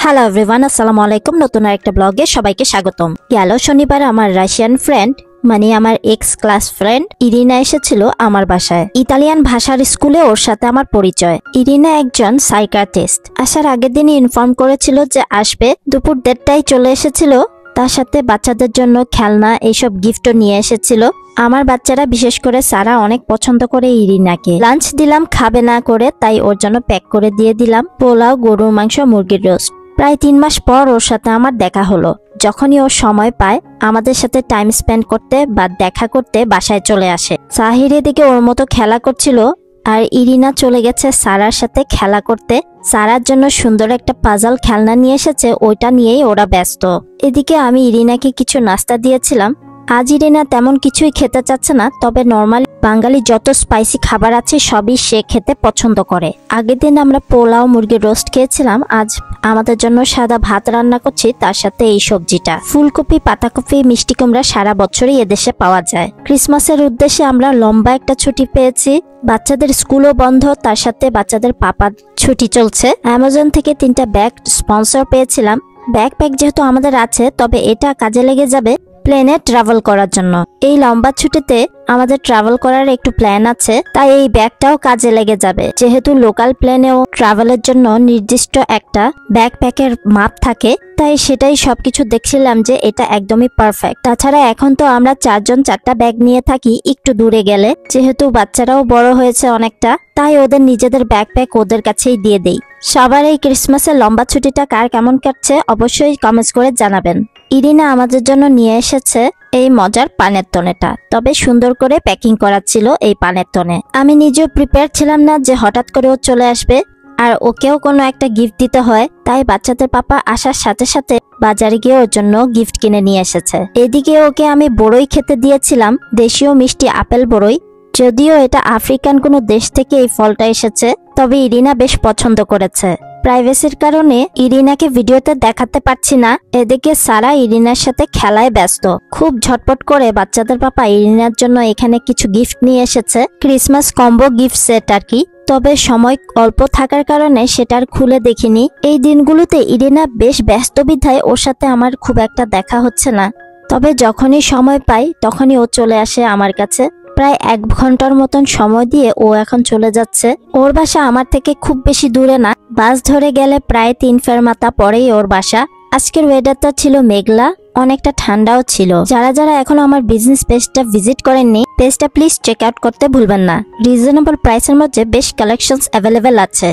Hello everyone, আসসালামু আলাইকুম। নতুন আরেকটা ব্লগে সবাইকে স্বাগতম। গেল শনিবার আমার রাশিয়ান ফ্রেন্ড মানে আমার এক্স ক্লাস ফ্রেন্ড ইরিনা এসেছিল আমার বাসায়। ইতালিয়ান ভাষার স্কুলে ওর সাথে আমার পরিচয়। ইরিনা একজন সাইকিয়াট্রিস্ট। আসার আগের দিনই ইনফর্ম করেছিল যে আসবে। দুপুর 1:30টায় চলে এসেছিল। তার সাথে বাচ্চাদের জন্য খেলনা এইসব গিফটও নিয়ে এসেছিল। আমার বাচ্চারা বিশেষ করে সারা অনেক পছন্দ করে ইরিনাকে। লাঞ্চ দিলাম খাবে না করে, তাই ওর জন্য প্যাক করে দিয়ে দিলাম পোলাও, গরুর মাংস, মুরগির রোস্ট। প্রায় 3 মাস পর ওর সাথে আমার দেখা হলো। যখনই ওর সময় পায় আমাদের সাথে টাইম স্পেন্ড করতে বা দেখা করতে বাসায় চলে আসে। সাহির এদিকে ওর মতো খেলা করছিল আর ইরিনা চলে গেছে সারার সাথে খেলা করতে। সারার জন্য সুন্দর একটা পাজল খেলনা নিয়ে এসেছে, ওইটা নিয়েই ওরা ব্যস্ত। এদিকে আমি ইরিনাকে কিছু নাস্তা দিয়েছিলাম। আজ ইরিনা তেমন কিছুই খেতে চাচ্ছে না, তবে নর্মালি বাঙালি যত স্পাইসি খাবার আছে সবই সে খেতে পছন্দ করে। আগের দিন আমরা পোলাও, মুরগির রোস্ট খেয়েছিলাম। আজ আমাদের জন্য সাদা ভাত রান্না করছি, তার সাথে এই সবজিটা। ফুলকপি, পাতাকপি, মিষ্টি কুমড়া সারা বছরই এদেশে পাওয়া যায়। ক্রিসমাসের উদ্দেশ্যে আমরা লম্বা একটা ছুটি পেয়েছি। বাচ্চাদের স্কুলও বন্ধ, তার সাথে বাচ্চাদের পাপার ছুটি চলছে। অ্যামাজন থেকে 3টা ব্যাগ স্পন্সর পেয়েছিলাম। ব্যাকপ্যাক যেহেতু আমাদের আছে, তবে এটা কাজে লেগে যাবে প্লেনে ট্রাভেল করার জন্য। এই লম্বা ছুটিতে আমাদের ট্রাভেল করার একটু প্ল্যান আছে, তাই এই ব্যাগটাও কাজে লেগে যাবে। যেহেতু লোকাল প্লেনেও ট্রাভেলের জন্য নির্দিষ্ট একটা ব্যাকপ্যাকের মাপ থাকে, তাই সেটাই সবকিছু দেখছিলাম যে এটা একদমই পারফেক্ট। তাছাড়া এখন তো আমরা 4 জন 4টা ব্যাগ নিয়ে থাকি একটু দূরে গেলে। যেহেতু বাচ্চারাও বড় হয়েছে অনেকটা, তাই ওদের নিজেদের ব্যাকপ্যাক ওদের কাছেই দিয়ে দেই। সবার এই ক্রিসমাসের লম্বা ছুটিটা কার কেমন কাটছে অবশ্যই কমেন্টস করে জানাবেন। ইরিনা আমাদের জন্য নিয়ে এসেছে এই মজার পানের তনেটা, তবে সুন্দর করে প্যাকিং করা ছিল এই পানের তনে। আমি নিজেও প্রিপেয়ার ছিলাম না যে হঠাৎ করে ও চলে আসবে আর ওকেও কোনো একটা গিফট দিতে হয়, তাই বাচ্চাদের পাপা আসার সাথে সাথে বাজারে গিয়ে ওর জন্য গিফট কিনে নিয়ে এসেছে। এদিকে ওকে আমি বড়ই খেতে দিয়েছিলাম, দেশীয় মিষ্টি আপেল বড়ই। যদিও এটা আফ্রিকান কোনো দেশ থেকে এই ফলটা এসেছে, তবে ইরিনা বেশ পছন্দ করেছে। প্রাইভেসির কারণে ইরিনাকে ভিডিওতে দেখাতে পারছি না। এদিকে সারা ইরিনার সাথে খেলায় ব্যস্ত। খুব ঝটপট করে বাচ্চাদের পাপা ইরিনার জন্য এখানে কিছু গিফট নিয়ে এসেছে, ক্রিসমাস কম্বো গিফট সেট আর কি। তবে সময় অল্প থাকার কারণে সেটার খুলে দেখিনি। এই দিনগুলোতে ইরিনা বেশ ব্যস্ত বিধায় ওর সাথে আমার খুব একটা দেখা হচ্ছে না। তবে যখনই সময় পাই তখনই ও চলে আসে আমার কাছে। প্রায় 1 ঘন্টার মতন সময় দিয়ে ও এখন চলে যাচ্ছে। ওর বাসা আমার থেকে খুব বেশি দূরে না, বাস ধরে গেলে প্রায় 3 ফেরমাতা পরেই ওর বাসা। আজকের ওয়েদারটা ছিল মেঘলা, অনেকটা ঠান্ডাও ছিল। যারা যারা এখনো আমার বিজনেস পেজটা ভিজিট করেননি, পেজটা প্লিজ চেক আউট করতে ভুলবেন না। রিজনেবল প্রাইসের মধ্যে বেশ কালেকশনস অ্যাভেলেবেল আছে।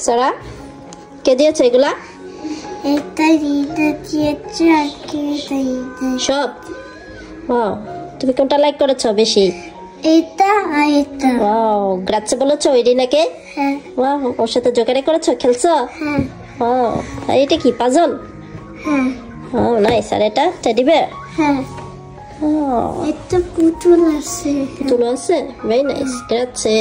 সারা কে দিয়েছে এগুলা? এটা রিনা দিয়েছে আর কি সব। ওয়াও, তুমি কোনটা লাইক করেছো বেশি? এটা আর এটা। ওয়াও, গ্রাচ্ছে বলেছো ইরিনাকে? হ্যাঁ। ওয়াও, ওর সাথে জোকারি করেছো, খেলছো? হ্যাঁ। ওয়াও, আর এটা কি পাজল? হ্যাঁ। ও নাইস। আর এটা টেডি বিয়ার? হ্যাঁ। ও, এটা পুতুল আছে। তুলো আছে? Very nice, গ্রাচ্ছে।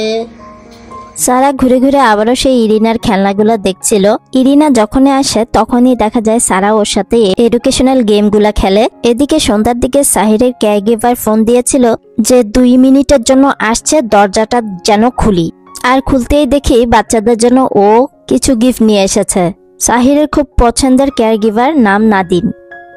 সারা ঘুরে ঘুরে আবারও সেই ইরিনার খেলনাগুলো দেখছিল। ইরিনা যখনই আসে তখনই দেখা যায় সারা ওর সাথে এডুকেশনাল গেমগুলা খেলে। এদিকে সন্ধ্যার দিকে সাহিরের কেয়ারগিভার ফোন দিয়েছিল যে 2 মিনিটের জন্য আসছে, দরজাটা যেন খুলি। আর খুলতেই দেখি বাচ্চাদের জন্য ও কিছু গিফট নিয়ে এসেছে। সাহিরের খুব পছন্দের কেয়ারগিভার, নাম নাদিন।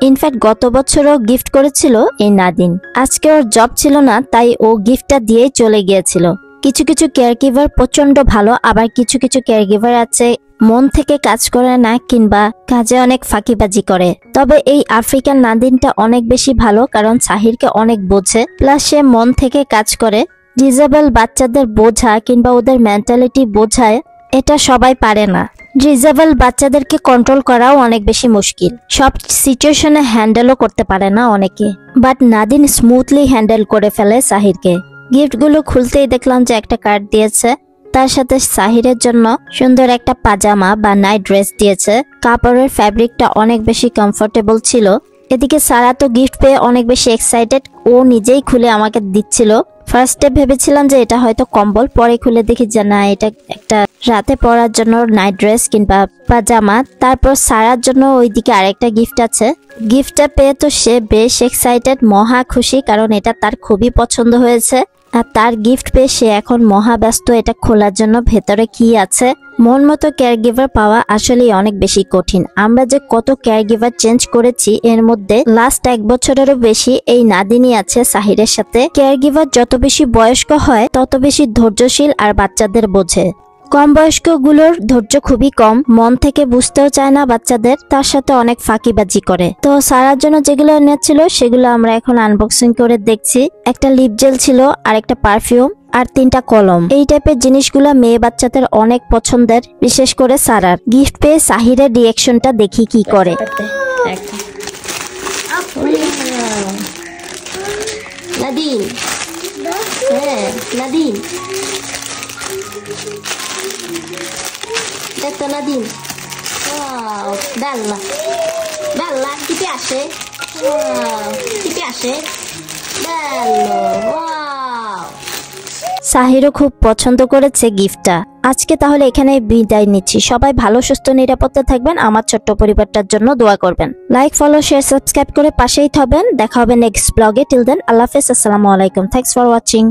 ইনফ্যাক্ট গত বছরও গিফট করেছিল এই নাদিন। আজকে ওর জব ছিল না, তাই ও গিফটটা দিয়েই চলে গিয়েছিল। কিছু কিছু কেয়ারগিভার প্রচন্ড ভালো, আবার কিছু কিছু কেয়ারগিভার আছে মন থেকে কাজ করে না কিংবা কাজে অনেক ফাঁকিবাজি করে। তবে এই আফ্রিকান নাদিনটা অনেক বেশি ভালো, কারণ সাহিরকে অনেক বোঝে, প্লাস সে মন থেকে কাজ করে। ডিজেবল বাচ্চাদের বোঝা কিংবা ওদের মেন্টালিটি বোঝায়, এটা সবাই পারে না। ডিজেবল বাচ্চাদেরকে কন্ট্রোল করাও অনেক বেশি মুশকিল, সব সিচুয়েশনে হ্যান্ডেলও করতে পারে না অনেকে। বাট নাদিন স্মুথলি হ্যান্ডেল করে ফেলে সাহিরকে। গিফটগুলো খুলতেই দেখলাম যে একটা কার্ড দিয়েছে, তার সাথে সাহিরের জন্য সুন্দর একটা পাজামা বা নাইট ড্রেস দিয়েছে। কাপড়ের ফ্যাব্রিকটা অনেক বেশি কমফোর্টেবল ছিল। এদিকে সারা তো গিফট পেয়ে অনেক বেশি এক্সাইটেড, ও নিজেই খুলে আমাকে দিচ্ছিল। ফার্স্টে ভেবেছিলাম যে এটা হয়তো কম্বল, পরে খুলে দেখি যে না, এটা একটা রাতে পরার জন্য নাইট ড্রেস কিংবা পাজামা। তারপর সারার জন্য ওইদিকে আরেকটা গিফট আছে। গিফটটা পেয়ে তো সে বেশ এক্সাইটেড, মহা খুশি, কারণ এটা তার খুবই পছন্দ হয়েছে। আর তার গিফট পেয়ে সে এখন মহাব্যস্ত এটা খোলার জন্য ভেতরে কি আছে। মন মতো কেয়ার গিভার পাওয়া আসলেই অনেক বেশি কঠিন। আমরা যে কত কেয়ার গিভার চেঞ্জ করেছি, এর মধ্যে লাস্ট 1 বছরেরও বেশি এই নাদিনী আছে সাহিরের সাথে। কেয়ার গিভার যত বেশি বয়স্ক হয় তত বেশি ধৈর্যশীল আর বাচ্চাদের বোঝে। কম বয়স্ক গুলোর ধৈর্য খুবই কম, মন থেকে বুঝতেও চায় না বাচ্চাদের, তার সাথে অনেক ফাঁকিবাজি করে। তো সারার জন্য যেগুলো এনেছিল সেগুলো আমরা এখন আনবক্সিং করে দেখছি। একটা লিপ জেল ছিল, আর একটা পারফিউম, আর 3টা কলম। এই টাইপের জিনিসগুলো মেয়ে বাচ্চাদের অনেক পছন্দের, বিশেষ করে সারার। গিফট পেয়ে সাহিরের রিয়াকশনটা দেখি কি করে। নাদিন, হ্যাঁ নাদিন, দেখ তো নাদিন, ডাল্লা ডাল্লা টিপে আসে, টিপে আসে, সাহিরও খুব পছন্দ করেছে গিফটটা। আজকে তাহলে এখানে বিদায় নিচ্ছি। সবাই ভালো সুস্থ নিরাপদে থাকবেন, আমার ছোট্ট পরিবারটার জন্য দোয়া করবেন। লাইক, ফলো, শেয়ার, সাবস্ক্রাইব করে পাশেই থাকবেন। দেখা হবে নেক্সট ব্লগে। টিল দেন আল্লাহ হাফেজ, আসসালামু আলাইকুম, থ্যাঙ্কস ফর ওয়াচিং।